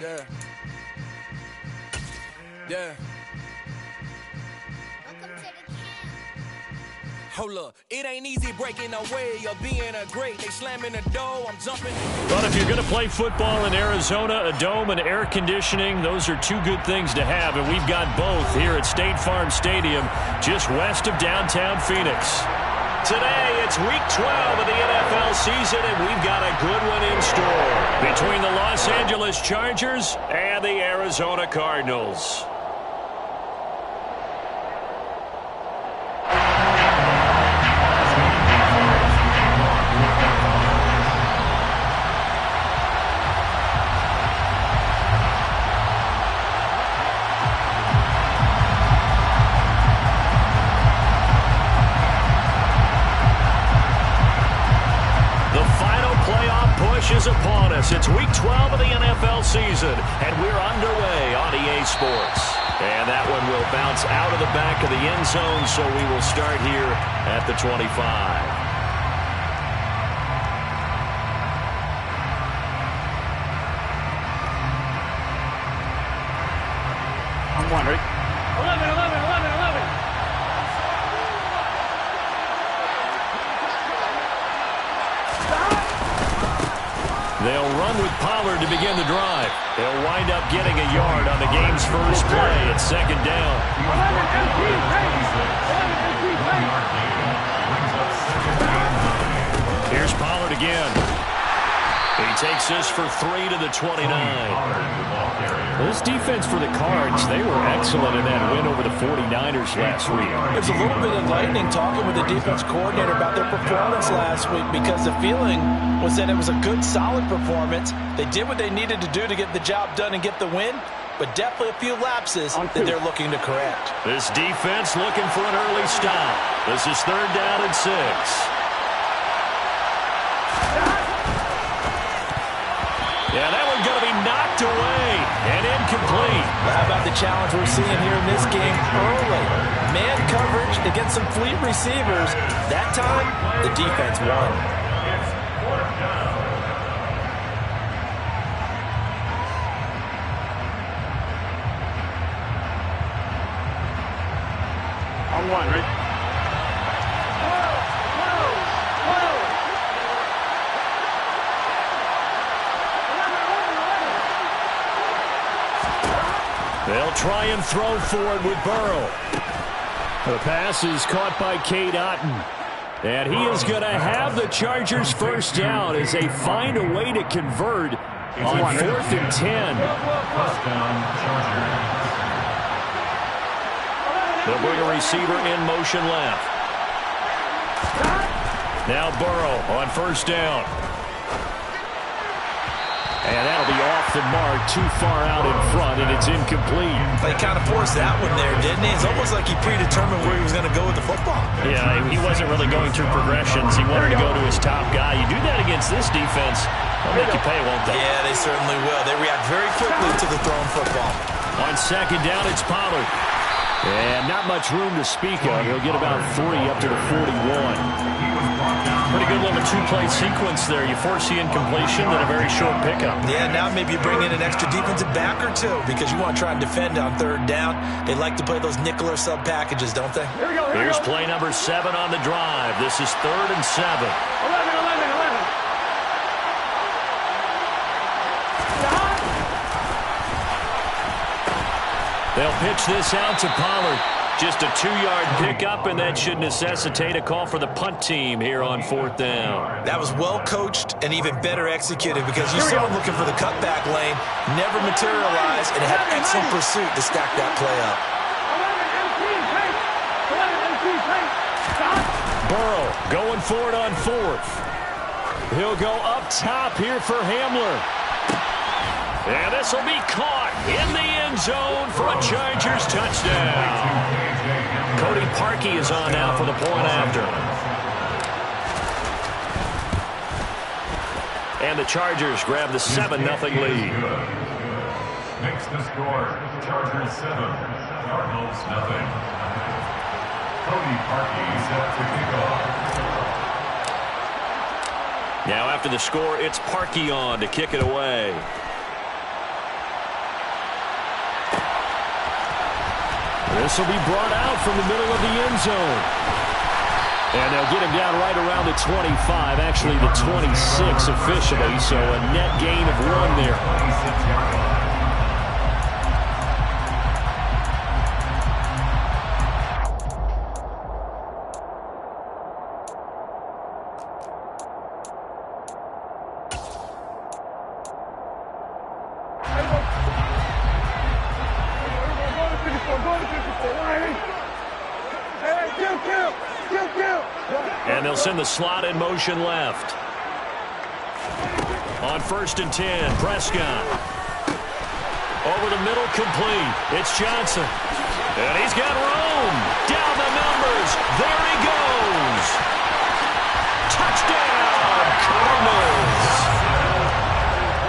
Yeah. Yeah. Hold up, it ain't easy breaking away or being a great. They slamming the door, I'm jumping. But if you're going to play football in Arizona, a dome and air conditioning, those are two good things to have, and we've got both here at State Farm Stadium, just west of downtown Phoenix. Today, it's Week 12 of the NFL season, and we've got a good one in store between the Los Angeles Chargers and the Arizona Cardinals. Is upon us. It's Week 12 of the NFL season, and we're underway on EA Sports. And that one will bounce out of the back of the end zone, so we will start here at the 25. I'm wondering. 11. They'll run with Pollard to begin the drive. They'll wind up getting a yard on the game's first play. It's second down. Here's Pollard again. He takes this for 3 to the 29. This defense for the Cards, they were excellent in that win over the 49ers last week. There's a little bit of enlightening talking with the defense coordinator about their performance last week, because the feeling was that it was a good, solid performance. They did what they needed to do to get the job done and get the win, but definitely a few lapses that they're looking to correct. This defense looking for an early stop. This is third down and 6. Yeah, that one's going to be knocked away and incomplete. Well, how about the challenge we're seeing here in this game early? Man coverage against some fleet receivers. That time, the defense won. I'm wondering. They'll try and throw for it with Burrow. The pass is caught by Cade Otton. And he is going to have the Chargers first down as they find a way to convert on 4th and 10. They'll bring a receiver in motion left. Now Burrow on first down. And that'll be off the mark, too far out in front, and it's incomplete. They kind of forced that one there, didn't he? It's almost like he predetermined where he was going to go with the football. Yeah, he wasn't really going through progressions. He wanted to go to his top guy. You do that against this defense, they'll make you pay, won't they? Yeah, they certainly will. They react very quickly to the thrown football. On second down, it's Pollard. And not much room to speak of. He'll get about 3 up to the 41. Pretty good little two-play sequence there. You force the incompletion, then a very short pickup. Yeah, now maybe you bring in an extra defensive back or two because you want to try and defend on third down. They like to play those nickel or sub packages, don't they? Here's play number 7 on the drive. This is 3rd and 7. 11. They'll pitch this out to Pollard. Just a 2-yard pickup, and that should necessitate a call for the punt team here on 4th down. That was well coached and even better executed because you saw him looking for the cutback lane, never materialized, and had excellent pursuit to stack that play up. Burrow going for it on 4th. He'll go up top here for Hamler. And this will be caught in the end zone for a Chargers touchdown. Cody Parkey is on now for the point after. And the Chargers grab the 7-0 lead. Makes the score, Chargers 7, Cardinals 0. Cody Parkey set to kick off. Now after the score, it's Parkey on to kick it away. This will be brought out from the middle of the end zone. And they'll get him down right around the 25, actually the 26 officially, so a net gain of 1 there. 26-yard line. And they'll send the slot in motion left. On 1st and 10, Prescott. Over the middle, complete. It's Johnson. And he's got room. Down the numbers. There he goes. Touchdown, Cardinals.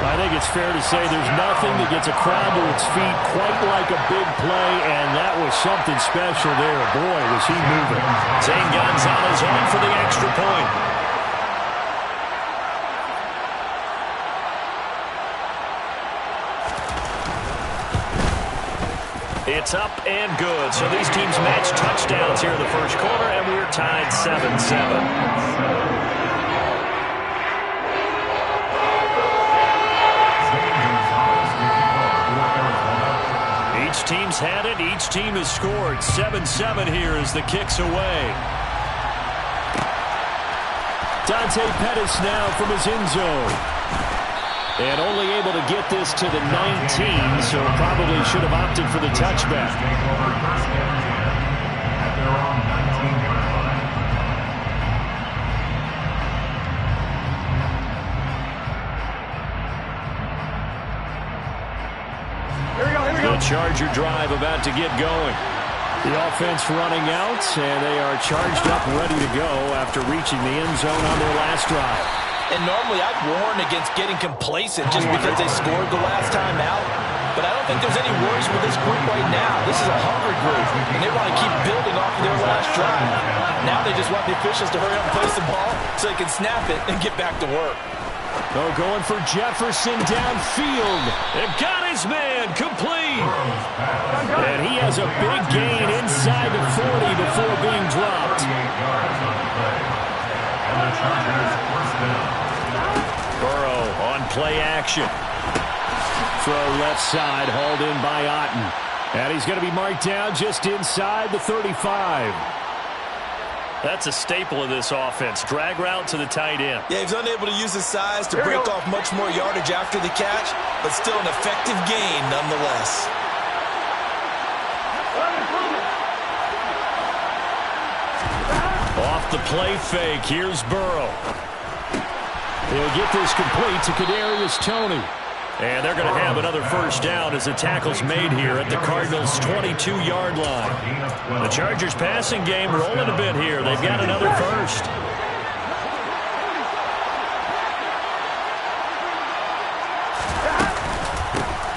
I think it's fair to say there's nothing that gets a crowd to its feet quite like a big play, and that was something special there. Boy, was he moving. Zane Gonzalez on for the extra point. It's up and good. So these teams match touchdowns here in the first quarter, and we're tied 7-7. Each team's had it. Each team has scored. 7-7 here as the kick's away. Dante Pettis now from his end zone. And only able to get this to the 19, so probably should have opted for the touchback. At their own 19-yard line. The Charger drive about to get going. The offense running out, and they are charged up, ready to go after reaching the end zone on their last drive. And normally I'd warn against getting complacent just because they scored the last time out. But I don't think there's any worries with this group right now. This is a hungry group, and they want to keep building off of their last drive. Now they just want the officials to hurry up and place the ball so they can snap it and get back to work. Oh, going for Jefferson downfield. They've got his man complete. And he has a big gain inside the 40 before being dropped. 38 yards on the play. And the Chargers first down. Burrow on play action. Throw left side, hauled in by Otten. And he's going to be marked down just inside the 35. That's a staple of this offense. Drag route to the tight end. Yeah, he was unable to use his size to break off much more yardage after the catch, but still an effective gain nonetheless. Off the play fake, here's Burrow. He'll get this complete to Kadarius Toney. And they're going to have another first down as the tackle's made here at the Cardinals' 22-yard line. The Chargers' passing game rolling a bit here. They've got another first.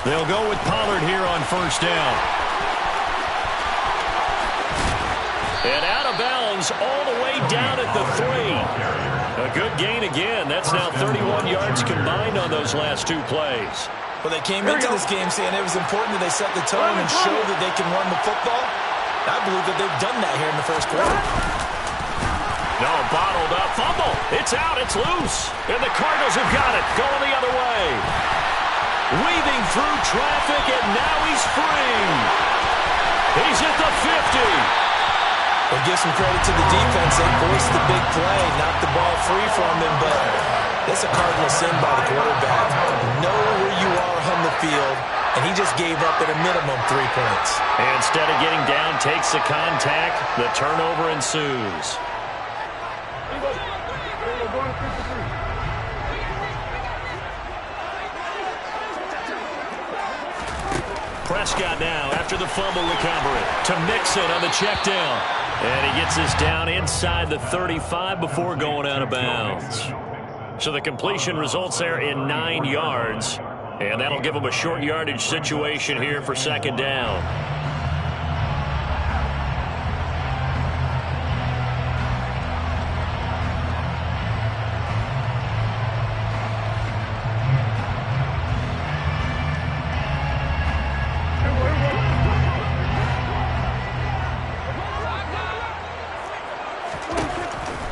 They'll go with Pollard here on first down. And out of bounds all the way down at the 3. A good gain again. That's now 31 yards combined on those last 2 plays. Well, they came into this game saying it was important that they set the tone and show that they can run the football. I believe that they've done that here in the first quarter. No, bottled up. Fumble. It's out. It's loose. And the Cardinals have got it. Going the other way. Weaving through traffic, and now he's free. He's at the 50. We'll give some credit to the defense. They forced the big play, knocked the ball free from him, but that's a cardinal sin by the quarterback. Know where you are on the field, and he just gave up at a minimum 3 points. And instead of getting down, takes the contact. The turnover ensues. Prescott now after the fumble recovery to Mixon on the check down. And he gets this down inside the 35 before going out of bounds. So the completion results there in 9 yards. And that'll give him a short yardage situation here for second down.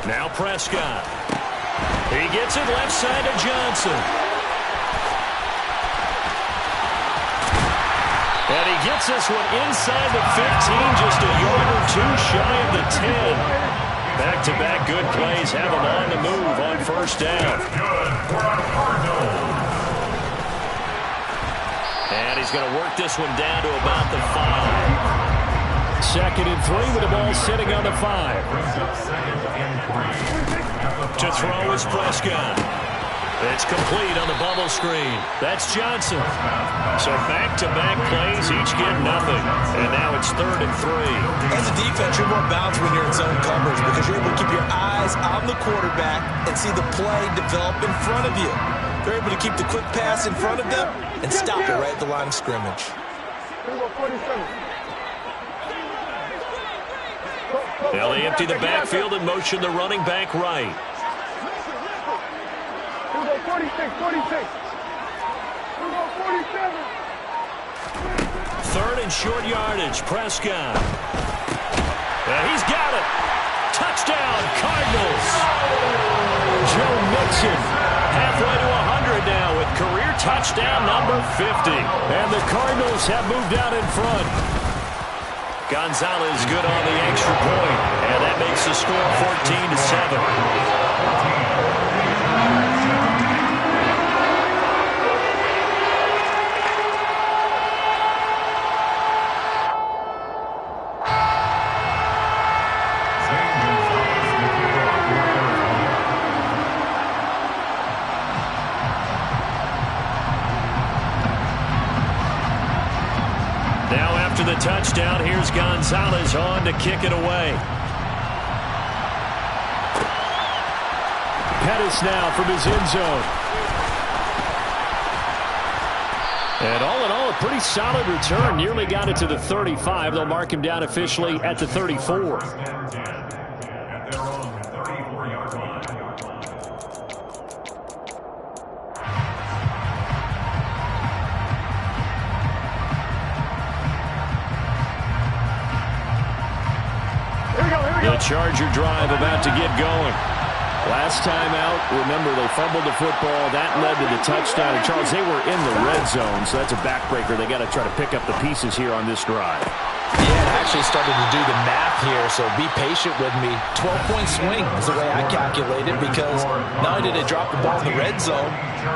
Now Prescott. He gets it left side to Johnson. And he gets this one inside the 15, just a yard or two shy of the 10. Back-to-back good plays have him on the move on first down. And he's going to work this one down to about the 5. 2nd and 3 with the ball sitting on the 5. To throw is Prescott. It's complete on the bubble screen. That's Johnson. So back-to-back plays, each get nothing. And now it's 3rd and 3. As a defense, you're more balanced when you're in zone coverage because you're able to keep your eyes on the quarterback and see the play develop in front of you. They're able to keep the quick pass in front of them and stop it right at the line of scrimmage. Now they empty the backfield and motion the running back right. 46. 3rd and short yardage, Prescott. He's got it. Touchdown, Cardinals. Joe Mixon halfway to 100 now with career touchdown number 50. And the Cardinals have moved out in front. Gonzalez good on the extra point, and that makes the score 14-7. The touchdown, here's Gonzalez on to kick it away. Pettis now from his end zone. And all in all, a pretty solid return. Nearly got it to the 35. They'll mark him down officially at the 34. The Charger drive about to get going. Last time out, remember, they fumbled the football. That led to the touchdown. And, Charles, they were in the red zone, so that's a backbreaker. They got to try to pick up the pieces here on this drive. Yeah, I actually started to do the math here, so be patient with me. 12-point swing is the way I calculate it because not only did they drop the ball in the red zone,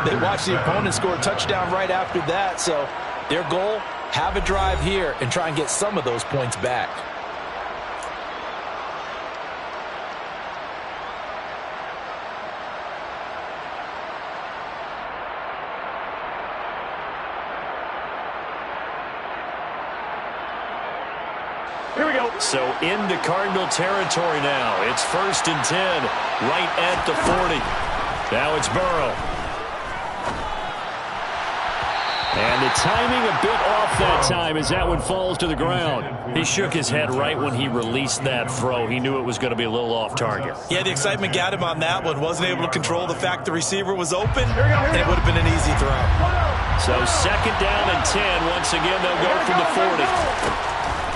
they watched the opponent score a touchdown right after that. So their goal, have a drive here and try and get some of those points back. Here we go. So into Cardinal territory now. It's 1st and 10, right at the 40. Now it's Burrow. And the timing a bit off that time as that one falls to the ground. He shook his head right when he released that throw. He knew it was going to be a little off target. Yeah, the excitement got him on that one. Wasn't able to control the fact the receiver was open, and it would have been an easy throw. So 2nd down and 10. Once again, they'll go from the 40.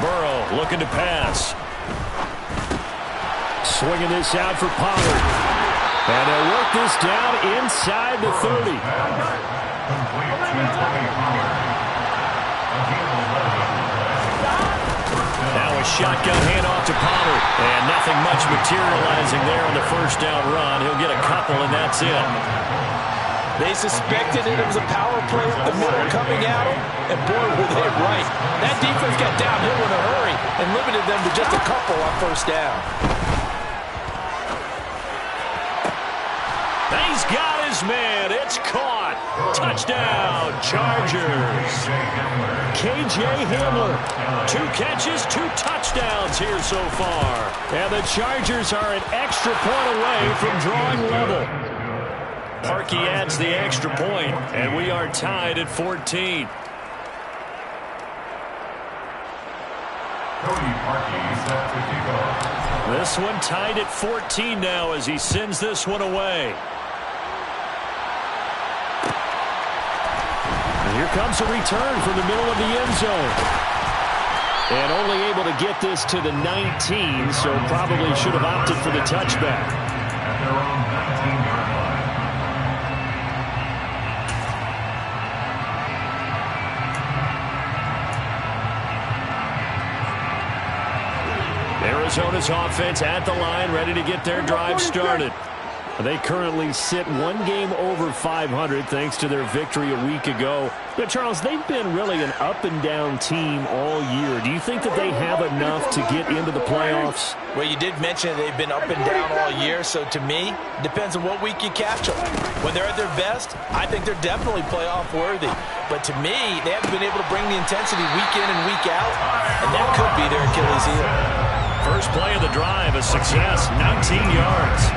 Burrow looking to pass. Swinging this out for Pollard. And they'll work this down inside the 30. Now a shotgun handoff to Pollard. And nothing much materializing there on the 1st down run. He'll get a couple, and that's it. They suspected it was a power play with the middle coming at them, and boy, were they right. That defense got downhill in a hurry and limited them to just a couple on 1st down. He's got his man. It's caught. Touchdown, Chargers. KJ Hamler. 2 catches, 2 touchdowns here so far. And the Chargers are an extra point away from drawing level. Parkey adds the extra point, and we are tied at 14. This one tied at 14 now as he sends this one away. And here comes a return from the middle of the end zone. And only able to get this to the 19, so probably should have opted for the touchback. at their own 19-yard line. Arizona's offense at the line, ready to get their drive started. They currently sit one game over 500 thanks to their victory a week ago. But Charles, they've been really an up-and-down team all year. Do you think that they have enough to get into the playoffs? Well, you did mention they've been up and down all year, so to me, it depends on what week you catch them. When they're at their best, I think they're definitely playoff-worthy. But to me, they haven't been able to bring the intensity week in and week out, and that could be their Achilles heel. First play of the drive, a success, 19 yards.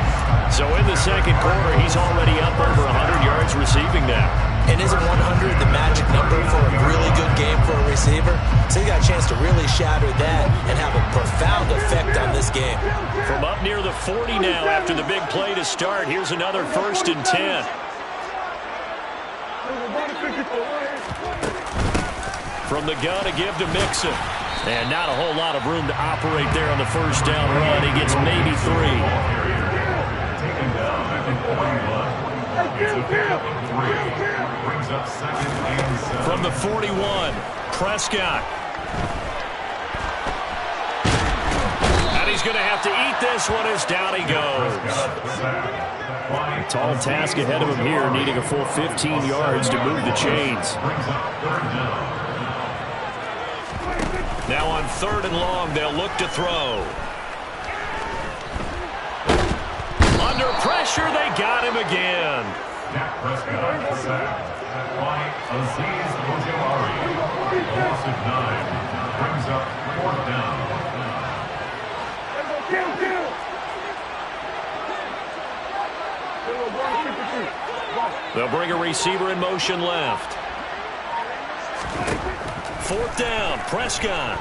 So in the second quarter, he's already up over 100 yards receiving now. And isn't 100 the magic number for a really good game for a receiver? So he got a chance to really shatter that and have a profound effect on this game. From up near the 40 now after the big play to start, here's another 1st and 10. From the gun to give to Mixon. And not a whole lot of room to operate there on the first down run. He gets maybe 3. Taken down at the 41. It's a pick up of 3. Brings up 2nd and 7. From the 41, Prescott. And he's going to have to eat this one as down he goes. Tall task ahead of him here, needing a full 15 yards to move the chains. Brings up 3rd down. Now on 3rd and long, they'll look to throw. Under pressure, they got him again. Dak Prescott sacked by Azeez Ojulari. A loss of 9. Brings up 4th down. They'll bring a receiver in motion left. 4th down, Prescott.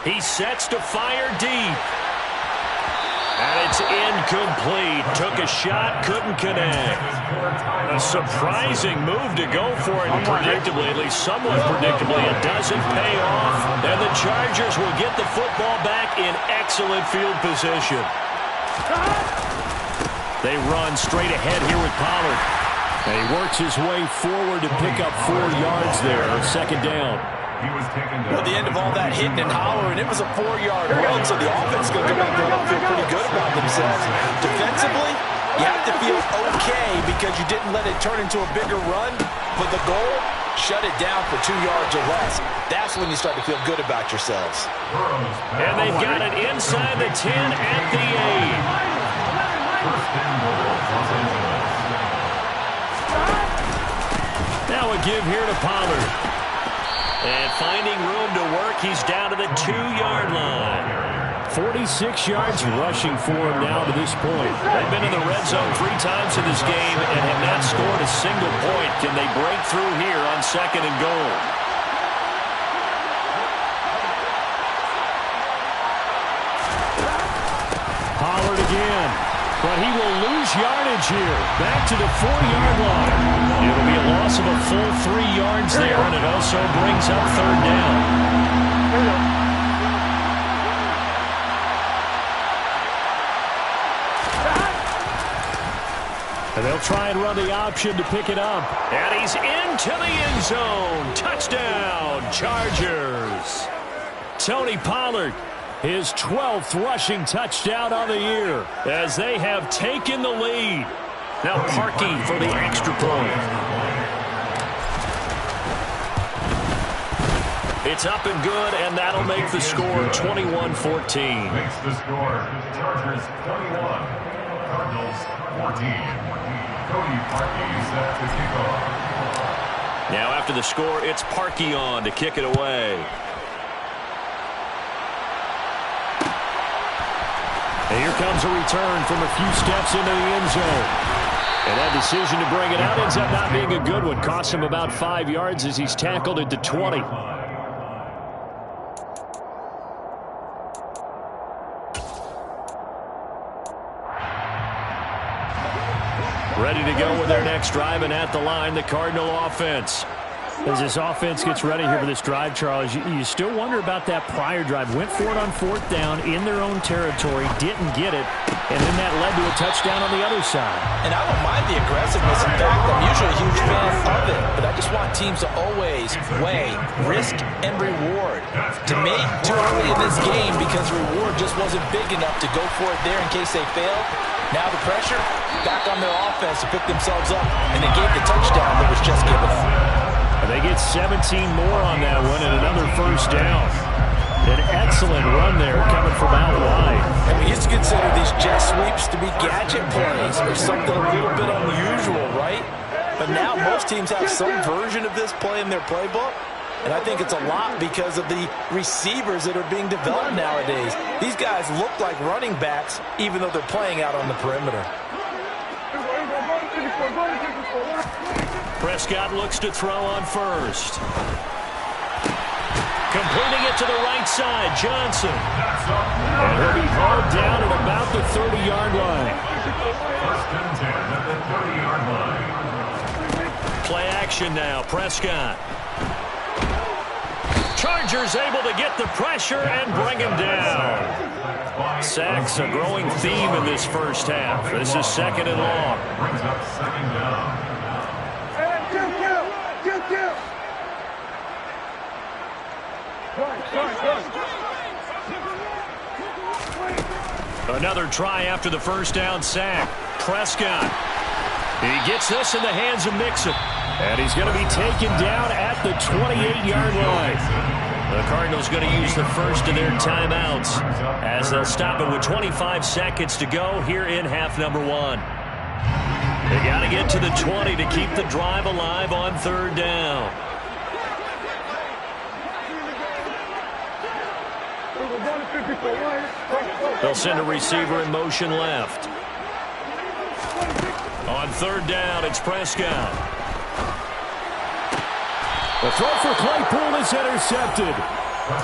He sets to fire deep. And it's incomplete. Took a shot, couldn't connect. A surprising move to go for it. Predictably, at least somewhat predictably, it doesn't pay off. And the Chargers will get the football back in excellent field position. They run straight ahead here with Pollard. And he works his way forward to pick up 4 yards there, 2nd down. He was taken down. At the end of all that hitting and hollering, it was a 4-yard run, so the offense is going to go back there and feel pretty good about themselves. Defensively, you have to feel okay because you didn't let it turn into a bigger run, but the goal, shut it down for 2 yards or less. That's when you start to feel good about yourselves. And they've got it inside the 10 at the 8. 1st and goal, Los Angeles. Now a give here to Pollard. And finding room to work, he's down to the 2-yard line. 46 yards rushing for him now to this point. They've been in the red zone 3 times in this game and have not scored a single point. Can they break through here on 2nd and goal? Pollard again. But he will lose yardage here. Back to the 4-yard line. It'll be a loss of a full 3 yards there, and it also brings up 3rd down. And they'll try and run the option to pick it up. And he's into the end zone. Touchdown, Chargers. Tony Pollard. His 12th rushing touchdown on the year as they have taken the lead. Now Parkey for the extra point. It's up and good, and that'll make the score 21-14. Makes the score Chargers 21, Cardinals 14. Cody Parkey set to kick off. Now after the score, it's Parkey on to kick it away. And here comes a return from a few steps into the end zone. And that decision to bring it out ends up not being a good one. Costs him about 5 yards as he's tackled at the 20. Ready to go with their next drive, and at the line, the Cardinal offense. As this offense gets ready here for this drive, Charles, you still wonder about that prior drive. Went for it on 4th down in their own territory, didn't get it, and then that led to a touchdown on the other side. And I don't mind the aggressiveness. In fact, I'm usually a huge fan of it, but I just want teams to always weigh risk and reward. To me, too early in this game because reward just wasn't big enough to go for it there in case they failed. Now the pressure back on their offense to pick themselves up, and they gave the touchdown that was just given up. They get 17 more on that one and another 1st down. An excellent run there coming from out wide. And we used to consider these jet sweeps to be gadget plays or something a little bit unusual, right? But now most teams have some version of this play in their playbook. And I think it's a lot because of the receivers that are being developed nowadays. These guys look like running backs even though they're playing out on the perimeter. Prescott looks to throw on 1st. Completing it to the right side, Johnson. And he'll be hauled down at about the 30-yard line. 1st and 10 at the 30-yard line. Play action now, Prescott. Chargers able to get the pressure and bring him down. Sacks a growing theme in this 1st half. This is 2nd and long. Brings up 2nd down. Another try after the 1st down sack. Prescott. He gets this in the hands of Mixon. And he's going to be taken down at the 28-yard line. The Cardinals going to use the first of their timeouts as they'll stop it with 25 seconds to go here in half number 1. They got to get to the 20 to keep the drive alive on 3rd down. They'll send a receiver in motion left. On 3rd down, it's Prescott. The throw for Claypool is intercepted.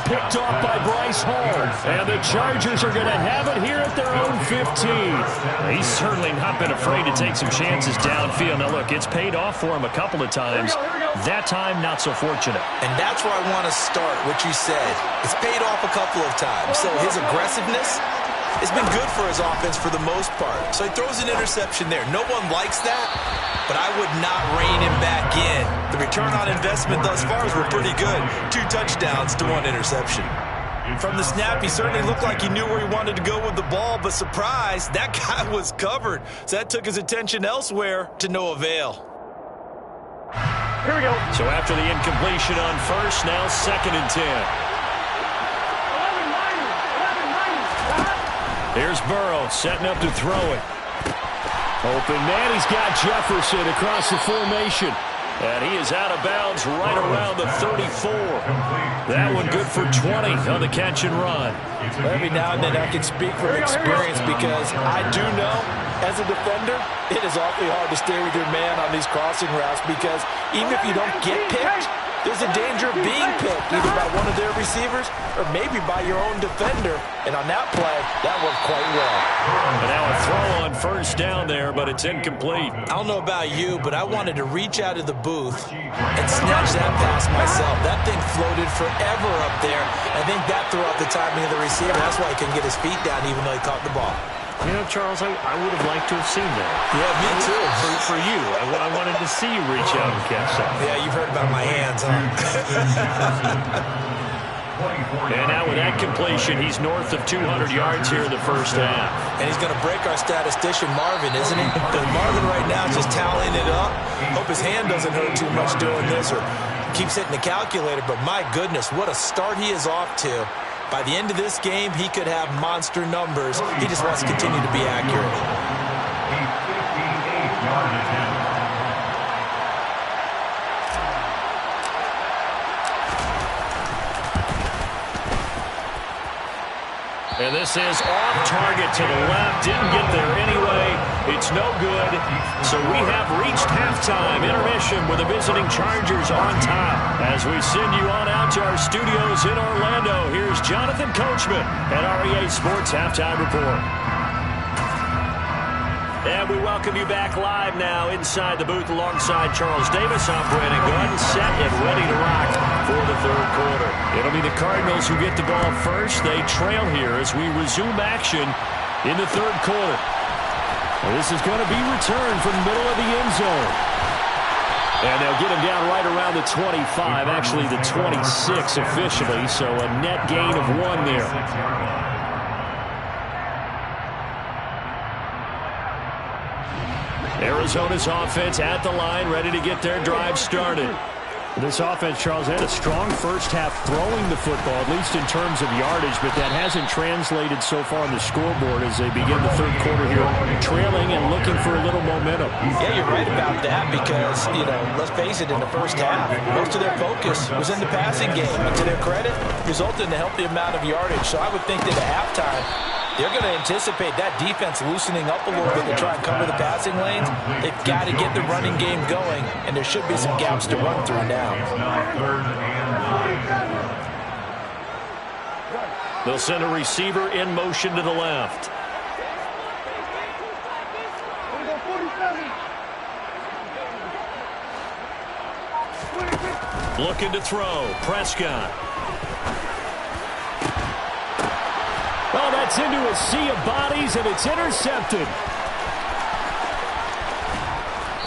Picked off by Bryce Hall. And the Chargers are going to have it here at their own 15. He's certainly not been afraid to take some chances downfield. Now, look, it's paid off for him a couple of times. That time, not so fortunate. And that's where I want to start, what you said. It's paid off a couple of times. So his aggressiveness has been good for his offense for the most part. So he throws an interception there. No one likes that, but I would not rein him back in. The return on investment thus far has been pretty good. 2 touchdowns to 1 interception. From the snap, he certainly looked like he knew where he wanted to go with the ball, but surprise, that guy was covered. So that took his attention elsewhere to no avail. Here we go. So after the incompletion on 1st, now 2nd and 10. Here's Burrow setting up to throw it. Open man, he's got Jefferson across the formation. And he is out of bounds right around the 34. That one good for 20 on the catch and run. Every now and then I can speak from experience because I do know, as a defender, it is awfully hard to stay with your man on these crossing routes because even if you don't get picked, there's a danger of being picked either by one of their receivers or maybe by your own defender. And on that play, that worked quite well. And now a throw on 1st down there, but it's incomplete. I don't know about you, but I wanted to reach out of the booth and snatch that pass myself. That thing floated forever up there. I think that threw out the timing of the receiver. That's why he couldn't get his feet down even though he caught the ball. You know, Charles, I would have liked to have seen that. Yeah, me too. For you. I wanted to see you reach out and catch something. Yeah, you've heard about my hands, huh? And now with that completion, he's north of 200 yards here in the 1st half. And he's going to break our statistician, Marvin, isn't he? Because Marvin right now is just tallying it up. Hope his hand doesn't hurt too much doing this or keeps hitting the calculator. But my goodness, what a start he is off to. By the end of this game, he could have monster numbers. He just wants to continue to be accurate. A 58-yard attempt. And this is off target to the left. Didn't get there anyway. It's no good. So we have reached halftime intermission with the visiting Chargers on top. As we send you on out to our studios in Orlando, here's Jonathan Coachman at REA Sports Halftime Report. And we welcome you back live now inside the booth alongside Charles Davis. I'm Brandon Gaudin, set and ready to rock for the third quarter. It'll be the Cardinals who get the ball first. They trail here as we resume action in the third quarter. Well, this is going to be returned from the middle of the end zone. And they'll get him down right around the 25, actually the 26 officially, so a net gain of 1 there. Arizona's offense at the line, ready to get their drive started. This offense, Charles, had a strong first half throwing the football, at least in terms of yardage, but that hasn't translated so far on the scoreboard as they begin the third quarter here, trailing and looking for a little momentum. Yeah, you're right about that because, let's face it, in the first half, most of their focus was in the passing game. And to their credit, resulted in a healthy amount of yardage. So I would think that at halftime, they're going to anticipate that defense loosening up a little bit to try and cover the passing lanes. They've got to get the running game going, and there should be some gaps to run through now. They'll send a receiver in motion to the left. Looking to throw. Prescott. Oh, that's into a sea of bodies, and it's intercepted.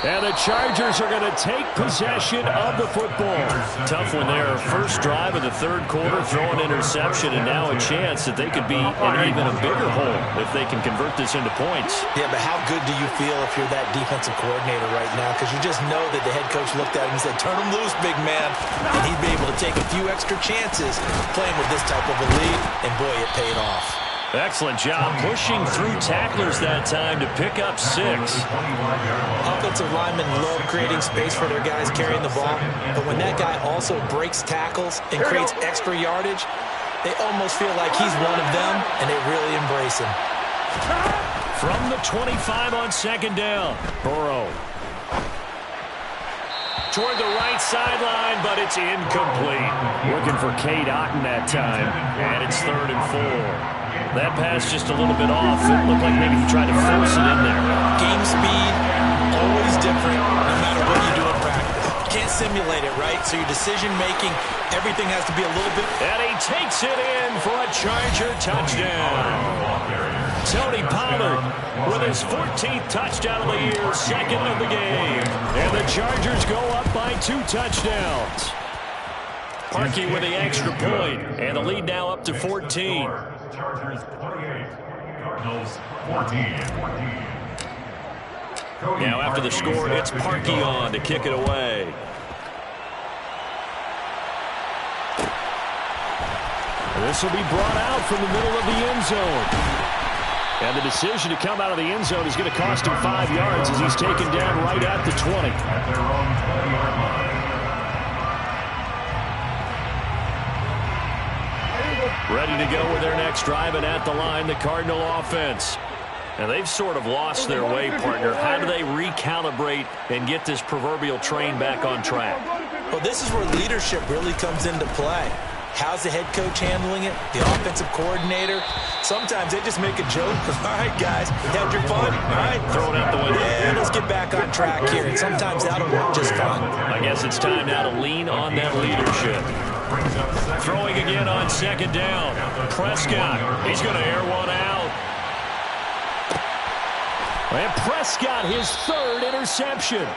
And the Chargers are going to take possession of the football. Tough one there. First drive of the third quarter, throw an interception, and now a chance that they could be in even a bigger hole if they can convert this into points. Yeah, but how good do you feel if you're that defensive coordinator right now? Because you just know that the head coach looked at him and said, turn him loose, big man. And he'd be able to take a few extra chances playing with this type of a lead, and boy, it paid off. Excellent job pushing through tacklers that time to pick up 6. Offensive linemen love creating space for their guys carrying the ball, but when that guy also breaks tackles and creates extra yardage, they almost feel like he's one of them, and they really embrace him. From the 25 on second down, Burrow. Toward the right sideline, but it's incomplete. Looking for Cade Otton that time. And it's 3rd and 4. That pass just a little bit off. It looked like maybe he tried to force it in there. Game speed, always different, no matter what you do in practice. You can't simulate it, right? So your decision-making, everything has to be a little bit... And he takes it in for a Charger touchdown. Tony Pollard with his 14th touchdown of the year, 2nd of the game. And the Chargers go up by 2 touchdowns. Parkey with the extra point, and the lead now up to 14. Chargers 28, Cardinals 14. Now after the score, it's Parkey on to kick it away. This will be brought out from the middle of the end zone. And the decision to come out of the end zone is going to cost him 5 yards as he's taken down right at the 20. At their own 20-yard line. Ready to go with their next drive, and at the line, the Cardinal offense. And they've sort of lost their way, partner. How do they recalibrate and get this proverbial train back on track? Well, this is where leadership really comes into play. How's the head coach handling it? The offensive coordinator? Sometimes they just make a joke. All right, guys, you had your fun. All right, Throw it out the window. Yeah, let's get back on track here. And sometimes that'll work just fine. I guess it's time now to lean on that leadership. Throwing again on second down. Prescott, he's going to air one out. And Prescott, his 3rd interception.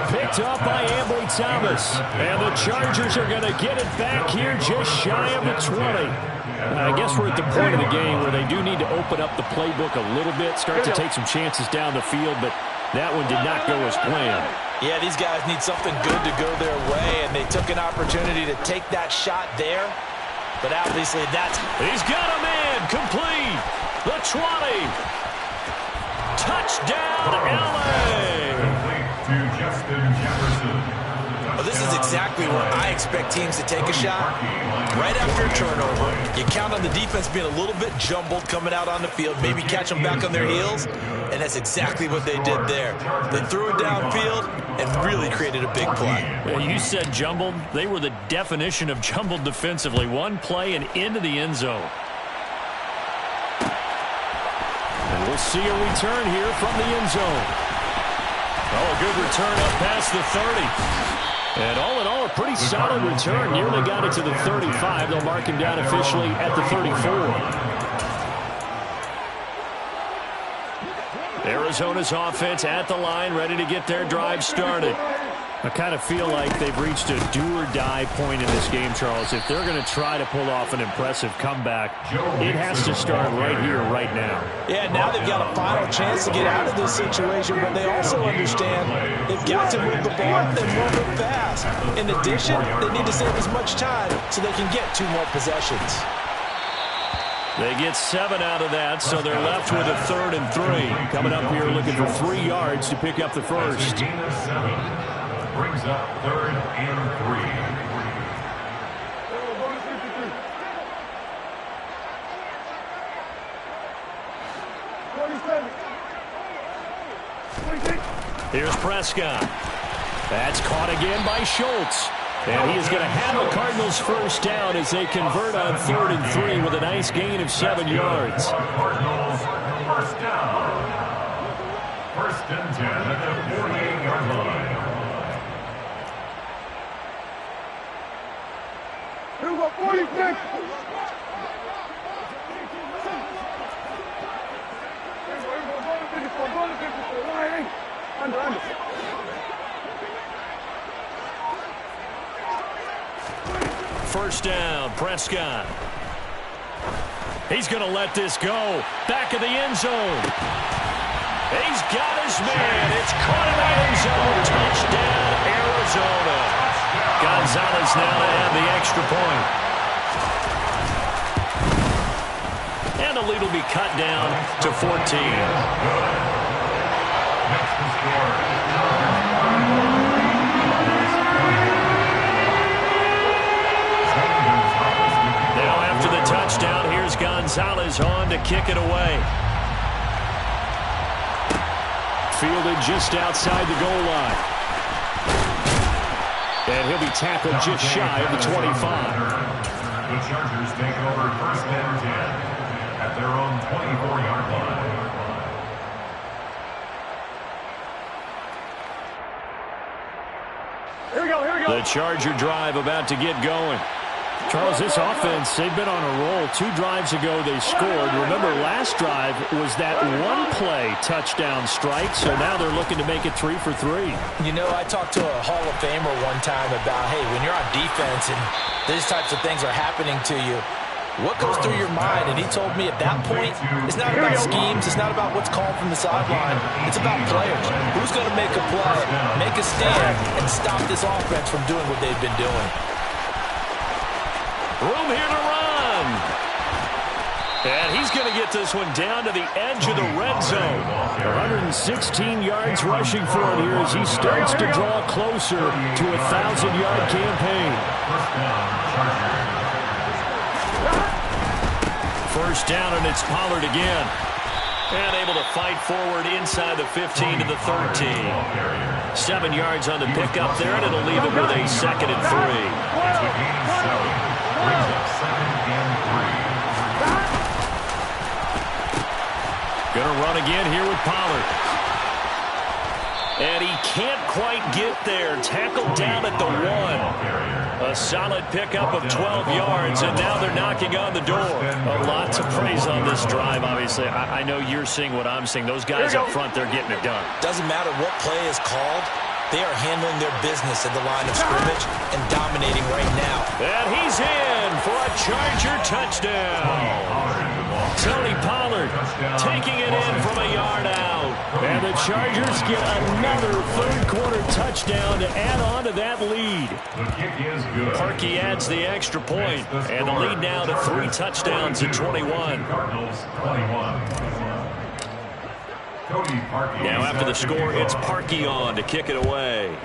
Picked up by Ambry Thomas. And the Chargers are going to get it back here just shy of the 20. I guess we're at the point of the game where they do need to open up the playbook a little bit, start to take some chances down the field, but that one did not go as planned. Yeah, these guys need something good to go their way, and they took an opportunity to take that shot there. But obviously that's... He's got a man complete. The 20. Touchdown, LA. To Justin Jefferson. Well, this is exactly where I expect teams to take a shot. Right after a turnover, you count on the defense being a little bit jumbled coming out on the field, maybe catch them back on their heels, and that's exactly what they did there. They threw it downfield and really created a big play. Well, you said jumbled. They were the definition of jumbled defensively. One play and into the end zone. And We'll see a return here from the end zone. Oh, a good return up past the 30. And all in all, a pretty solid return. Nearly got it to the 35. They'll mark him down officially at the 34. Arizona's offense at the line, ready to get their drive started. I kind of feel like they've reached a do-or-die point in this game, Charles. If they're going to try to pull off an impressive comeback, it has to start right here, right now. Yeah, now they've got a final chance to get out of this situation, but they also understand they've got to move the ball and move it fast. In addition, they need to save as much time so they can get 2 more possessions. They get 7 out of that, so they're left with a 3rd and 3. Coming up here looking for 3 yards to pick up the first. Brings up 3rd and 3. Here's Prescott. That's caught again by Schultz. And he is going to have the Cardinals first down as they convert on 3rd and 3 with a nice gain of 7 yards. Cardinals first down. 1st and 10 at the 48-yard line. Here we go, 46. First down, Prescott. He's going to let this go. Back of the end zone. He's got his man. It's caught in the end zone. Touchdown, Arizona. Gonzalez now to have the extra point. And the lead will be cut down to 14. Next to score. Touchdown. Here's Gonzalez on to kick it away. Fielded just outside the goal line. And he'll be tackled just shy of the 25. The Chargers take over 1st and 10 at their own 24-yard line. Here we go, here we go. The Charger drive about to get going. Charles, this offense, they've been on a roll. 2 drives ago, they scored. Remember, last drive was that one-play touchdown strike, so now they're looking to make it 3 for 3. You know, I talked to a Hall of Famer one time about, hey, when you're on defense and these types of things are happening to you, what goes through your mind? And he told me at that point, it's not about schemes, it's not about what's called from the sideline. It's about players. Who's going to make a play, make a stand, and stop this offense from doing what they've been doing? Room here to run. And he's going to get this one down to the edge of the red zone. 116 yards rushing for him here as he starts to draw closer to a 1,000-yard campaign. First down, and it's Pollard again. And able to fight forward inside the 15 to the 13. 7 yards on the pickup there, and it'll leave him with a 2nd and 3. Brings up 2nd and 3. Gonna run again here with Pollard. And he can't quite get there. Tackled down at the 1. A solid pickup of 12 yards, and now they're knocking on the door. A lot to praise on this drive, obviously. I know you're seeing what I'm seeing. Those guys up front, they're getting it done. Doesn't matter what play is called. They are handling their business at the line of scrimmage and dominating right now. And he's in for a Charger touchdown. Tony Pollard taking it in from a yard out. And the Chargers get another 3rd-quarter touchdown to add on to that lead. The kick is good. Parkey adds the extra point, and the lead now to 3 touchdowns at 21. Cardinals 21. Now after the score, it's Parkey on to kick it away.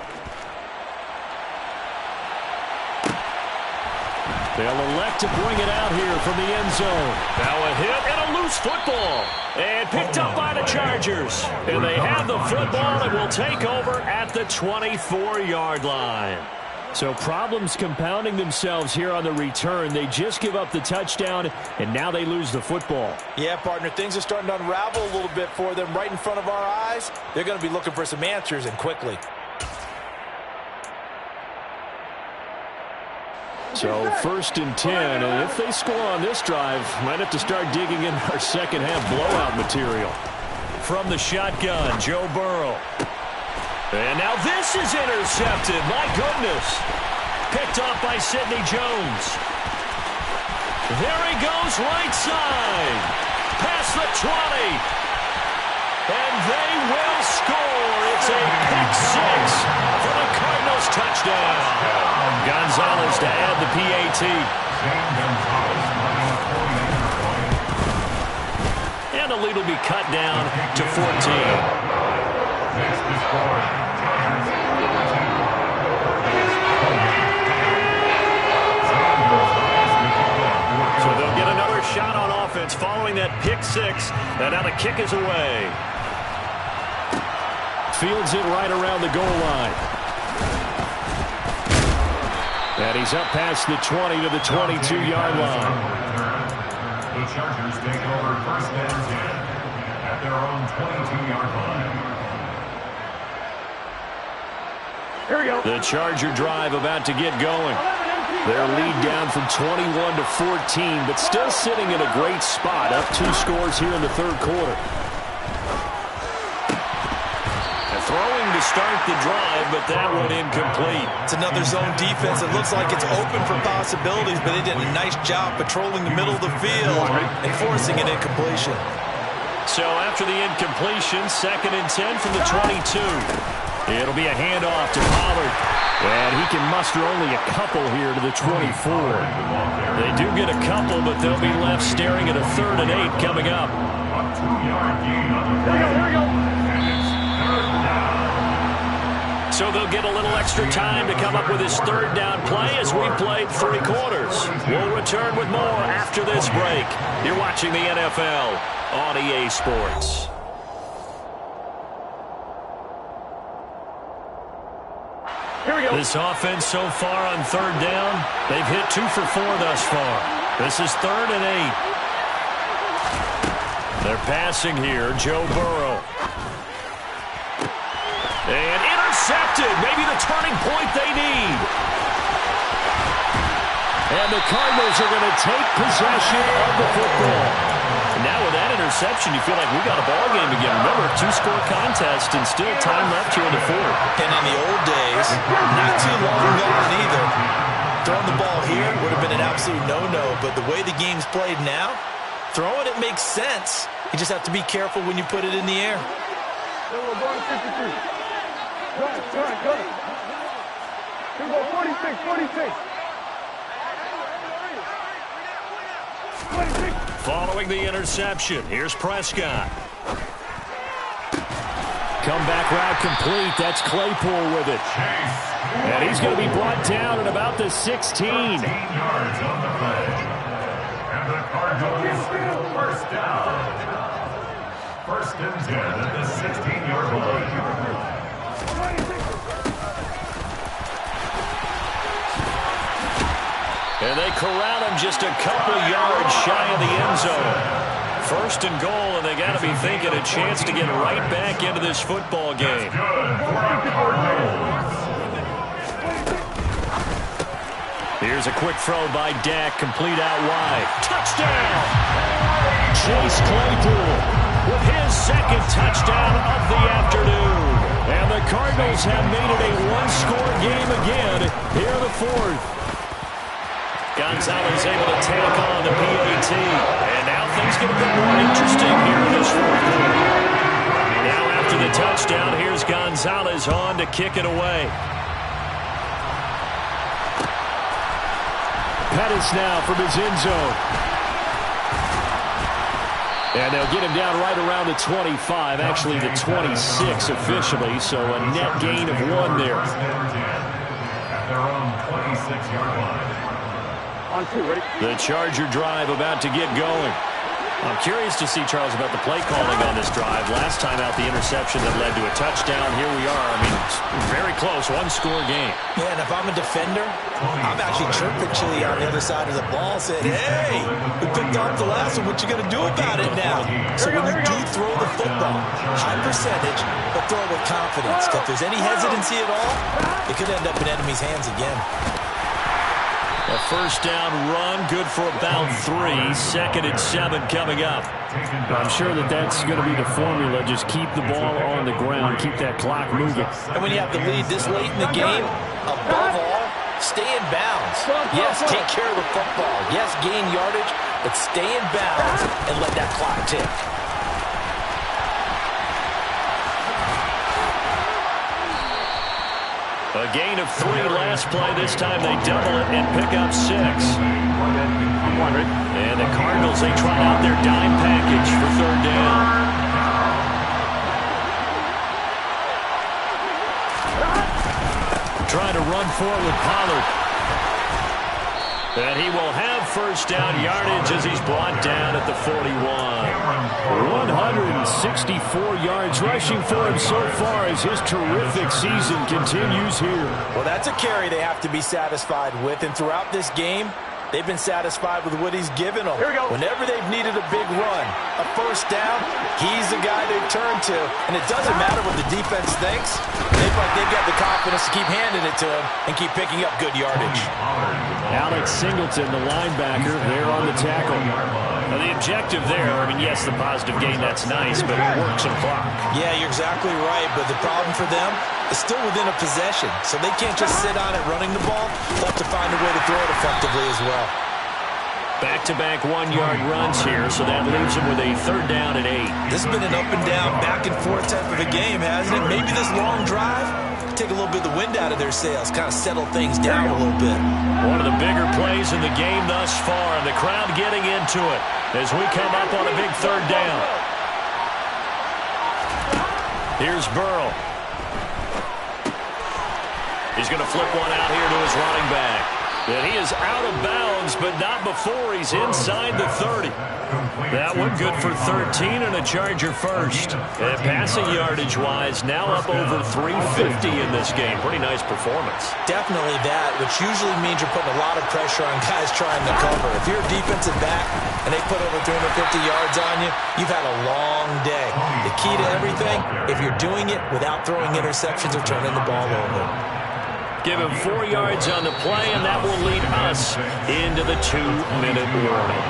They'll elect to bring it out here from the end zone. Now a hit and a loose football. And picked up by the Chargers. And they have the football and will take over at the 24-yard line. So problems compounding themselves here on the return. They just give up the touchdown, and now they lose the football. Yeah, partner, things are starting to unravel a little bit for them right in front of our eyes. They're going to be looking for some answers, and quickly. So 1st and 10, and if they score on this drive, might have to start digging in our second half blowout material. From the shotgun, Joe Burrow. And now this is intercepted. My goodness. Picked off by Sidney Jones. There he goes, right side. Past the 20. And they will score. It's a pick six for the Cardinals touchdown. Gonzalez to add the PAT. And the lead will be cut down to 14. Next to score, So they'll get another shot on offense following that pick six. And now the kick is away. Fields it right around the goal line. And he's up past the 20 to the 22-yard line. The Chargers take over 1st and 10 at their own 22-yard line. Here we go. The Charger drive about to get going. Their lead down from 21 to 14, but still sitting in a great spot, up 2 scores here in the 3rd quarter. Throwing to start the drive, but that one incomplete. It's another zone defense. It looks like it's open for possibilities, but they did a nice job patrolling the middle of the field and forcing an incompletion. So after the incompletion, 2nd and 10 from the 22. It'll be a handoff to Pollard. And he can muster only a couple here to the 24. They do get a couple, but they'll be left staring at a 3rd and 8 coming up. A 2-yard gain on the play. Here we go. And it's 3rd down. So they'll get a little extra time to come up with his 3rd down play as we played 3 quarters. We'll return with more after this break. You're watching the NFL on EA Sports. Here we go. This offense so far on 3rd down, they've hit 2 for 4 thus far. This is 3rd and 8. They're passing here, Joe Burrow. And intercepted, maybe the turning point they need. And the Cardinals are going to take possession of the football. Now with that interception, you feel like we got a ball game again. Remember, 2-score contest and still time left here in the 4th. And in the old days, not too long gone either, throwing the ball here would have been an absolute no-no. But the way the game's played now, throwing it makes sense. You just have to be careful when you put it in the air. Then we're going 53. Good. Here we go, 46, 46. 26. Following the interception, here's Prescott. Comeback route complete. That's Claypool with it. And he's going to be brought down at about the 16. 13 yards on the play. And the Cardinals 1st down. 1st and 10 at the 16-yard line. And they corral him just a couple yards shy of the end zone. 1st and goal, and they got to be thinking a chance to get right back into this football game. Here's a quick throw by Dak, complete out wide. Touchdown! Chase Claypool With his 2nd touchdown of the afternoon. And the Cardinals have made it a 1-score game again here in the 4th. Gonzalez able to tack on the PAT. And now things get a bit more interesting here in this 4th quarter. Now after the touchdown, here's Gonzalez on to kick it away. Pettis now from his end zone. And they'll get him down right around the 25, actually the 26 officially, so a net gain of 1 there. At their own 26-yard line. On 2, ready? The Charger drive about to get going. I'm curious to see, Charles, about the play calling on this drive. Last time out, the interception that led to a touchdown. Here we are. I mean, it's very close, one-score game. Yeah, and if I'm a defender, I'm actually chirping Chili on the other side of the ball, saying, hey, we picked off the last one. What you going to do about it now? So when you do throw the football, high percentage, but throw it with confidence. If there's any hesitancy at all, it could end up in enemy's hands again. A first down run, good for about 3. 2nd and 7 coming up. I'm sure that's going to be the formula. Just keep the ball on the ground. Keep that clock moving. And when you have the lead this late in the game, above all, stay in bounds. Yes, take care of the football. Yes, gain yardage, but stay in bounds and let that clock tick. A gain of 3 last play. This time they double it and pick up 6. And the Cardinals, they try out their dime package for 3rd down. Trying to run for it with Pollard. And he will have first down yardage as he's brought down at the 41. 164 yards rushing for him so far as his terrific season continues here. Well, that's a carry they have to be satisfied with. And throughout this game, they've been satisfied with what he's given them. Whenever they've needed a big run, a first down, he's the guy they turn to. And it doesn't matter what the defense thinks. They've got the confidence to keep handing it to him and keep picking up good yardage. Alex Singleton, the linebacker, there on the tackle. Now the objective there, I mean, yes, the positive gain, that's nice, but work some clock. Yeah, you're exactly right, but the problem for them is still within a possession, so they can't just sit on it running the ball. They'll have to find a way to throw it effectively as well. Back-to-back 1-yard runs here, so that leaves them with a 3rd down and 8. This has been an up-and-down, back-and-forth type of a game, hasn't it? Maybe this long drive take a little bit of the wind out of their sails, kind of settle things down a little bit. One of the bigger plays in the game thus far, and the crowd getting into it as we come up on a big 3rd down. Here's Burrow. He's going to flip one out here to his running back. And he is out of bounds, but not before he's inside the 30. That one good for 13 and a Charger first. And passing yardage-wise, now up over 350 in this game. Pretty nice performance. Definitely that, which usually means you're putting a lot of pressure on guys trying to cover. If you're a defensive back and they put over 350 yards on you, you've had a long day. The key to everything, if you're doing it without throwing interceptions or turning the ball over. Give him 4 yards on the play, and that will lead us into the 2-minute warning.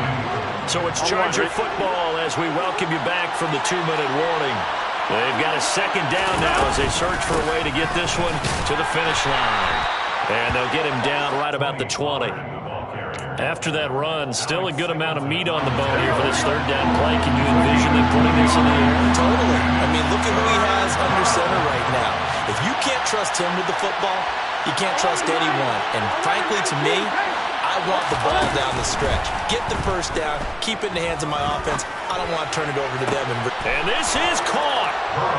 So it's Charger football as we welcome you back from the 2-minute warning. They've got a 2nd down now as they search for a way to get this one to the finish line. And they'll get him down right about the 20. After that run, still a good amount of meat on the bone here for this 3rd down play. Can you envision them putting this in the air? Totally. I mean, look at who he has under center right now. If you can't trust him with the football, you can't trust anyone. And frankly, to me, I want the ball down the stretch. Get the first down, keep it in the hands of my offense. I don't want to turn it over to them. And this is caught.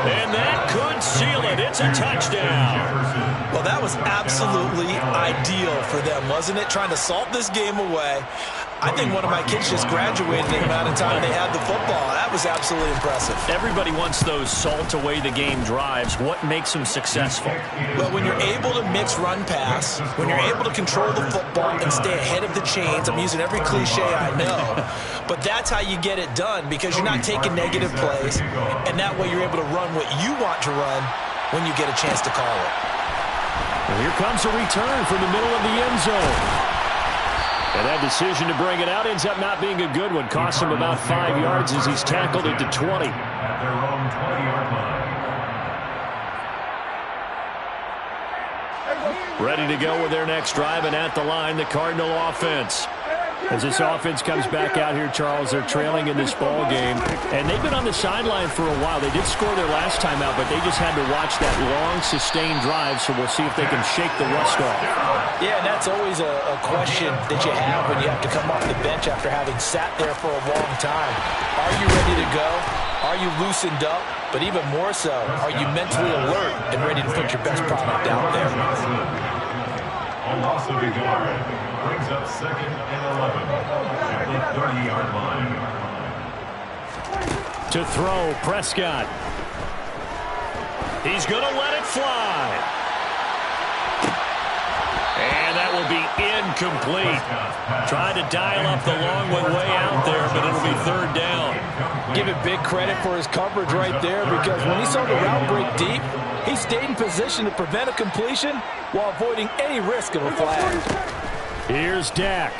And that could seal it. It's a touchdown. Well, that was absolutely ideal for them, wasn't it? Trying to salt this game away. I think one of my kids just graduated in the amount of time they had the football. That was absolutely impressive. Everybody wants those salt-away-the-game drives. What makes them successful? Well, when you're able to mix run-pass, when you're able to control the football and stay ahead of the chains, I'm using every cliche I know, but that's how you get it done because you're not taking negative plays, and that way you're able to run what you want to run when you get a chance to call it. Well, here comes a return from the middle of the end zone. And that decision to bring it out ends up not being a good one. Costs him about 5 yards as he's tackled at the 20. At their own 20-yard line. Ready to go with their next drive, and at the line, the Cardinal offense. As this offense comes back out here, Charles, they're trailing in this ball game. And they've been on the sideline for a while. They did score their last time out, but they just had to watch that long, sustained drive, so we'll see if they can shake the rust off. Yeah, and that's always a question that you have when you have to come off the bench after having sat there for a long time. Are you ready to go? Are you loosened up? But even more so, are you mentally alert and ready to put your best product out there? A loss of a yard brings up 2nd and 11 at the 30-yard line. To throw, Prescott. He's going to let it fly. And that will be incomplete. Trying to dial up the long way out there, but it'll be third down. Give it big credit for his coverage right there, because when he saw the route break deep, he stayed in position to prevent a completion while avoiding any risk of a flag. Here's Dak.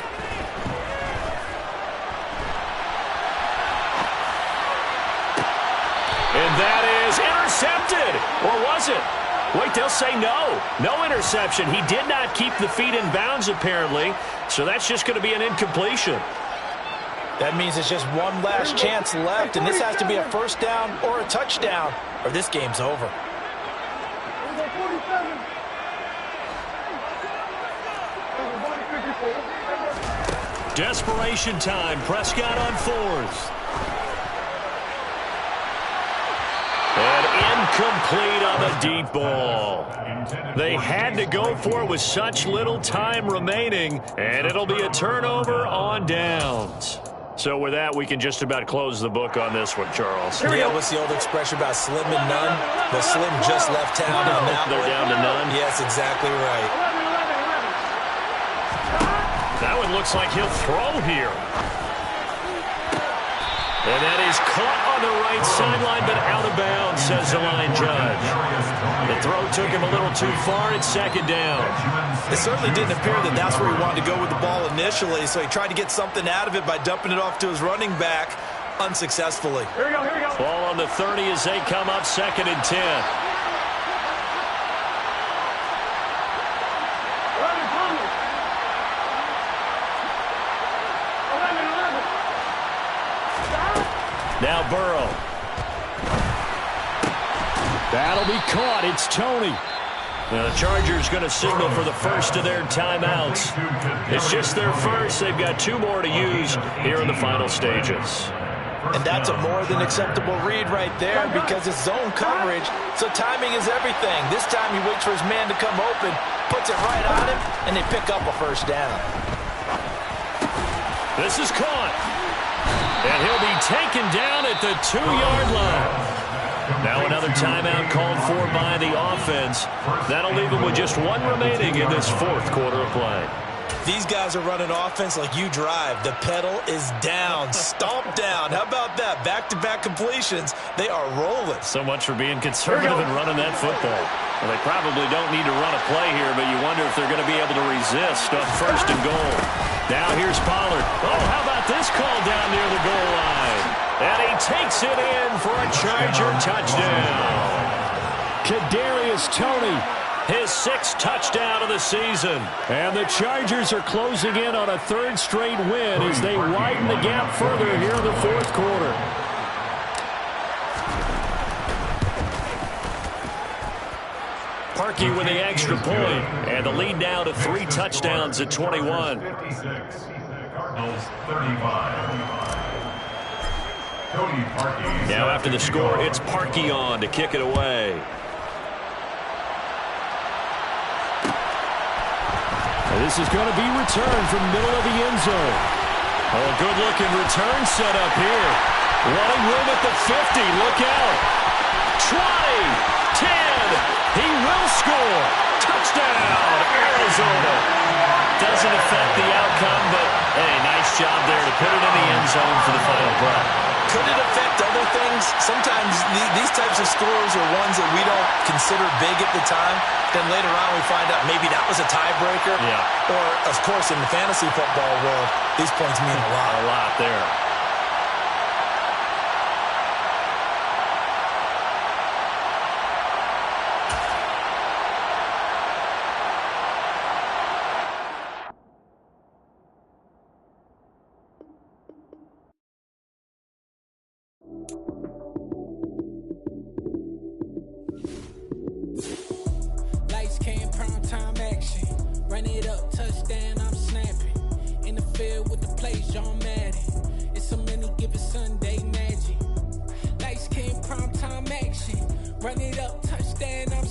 And that is intercepted. Or was it? Wait, they'll say no. No interception. He did not keep the feet in bounds, apparently. So that's just going to be an incompletion. That means it's just one last chance left, and this has to be a first down or a touchdown, or this game's over. Desperation time. Prescott on fourth. And incomplete on the deep ball. They had to go for it with such little time remaining, and it'll be a turnover on downs. So with that, we can just about close the book on this one, Charles. Yeah, what's the old expression about slim and none? Well, Slim just left town on that They're one. down to none. Yes, exactly right. That one looks like he'll throw here. And that is caught on the right sideline, but out of bounds, says the line judge. The throw took him a little too far. It's second down. It certainly didn't appear that that's where he wanted to go with the ball initially, so he tried to get something out of it by dumping it off to his running back unsuccessfully. Here we go, here we go. Ball on the 30 as they come up second and 10. 11. Now Burrow. That'll be caught. It's Tony. Now the Chargers going to signal for the first of their timeouts. It's just their first. They've got two more to use here in the final stages. And that's a more than acceptable read right there, because it's zone coverage, so timing is everything. This time he waits for his man to come open, puts it right on him, and they pick up a first down. This is caught. And he'll be taken down at the 2-yard line. Now another timeout called for by the offense. That'll leave them with just one remaining in this fourth quarter of play. These guys are running offense like you drive. The pedal is down, stomped down. How about that? Back-to-back completions. They are rolling. So much for being conservative and running that football. Well, they probably don't need to run a play here, but you wonder if they're going to be able to resist on first and goal. Now here's Pollard. Oh, how about this call down near the goal line? And he takes it in for a Charger touchdown. Kadarius Toney. His sixth touchdown of the season. And the Chargers are closing in on a third straight win as they widen the gap further here in the fourth quarter. Parkey with the extra point, and the lead now to 3 touchdowns at 21. 56, Cardinals 35. Cody Parkey. Now after the score, it's Parkey on to kick it away. And this is going to be returned from the middle of the end zone. Oh, good-looking return set up here. Running room at the 50. Look out. 20, 10. He will score. Touchdown, Arizona. Doesn't affect the outcome, but, hey, nice job there to put it in the end zone for the final play. Could it affect other things? Sometimes these types of scores are ones that we don't consider big at the time. Then later on we find out maybe that was a tiebreaker. Yeah. Or, of course, in the fantasy football world, these points mean a lot. A lot there. Lights, cam, prime time action. Run it up, touchdown, I'm snapping. In the field with the plays, John Madden. It's a many given Sunday magic. Lights, cam, prime time action. Run it up, touchdown, I'm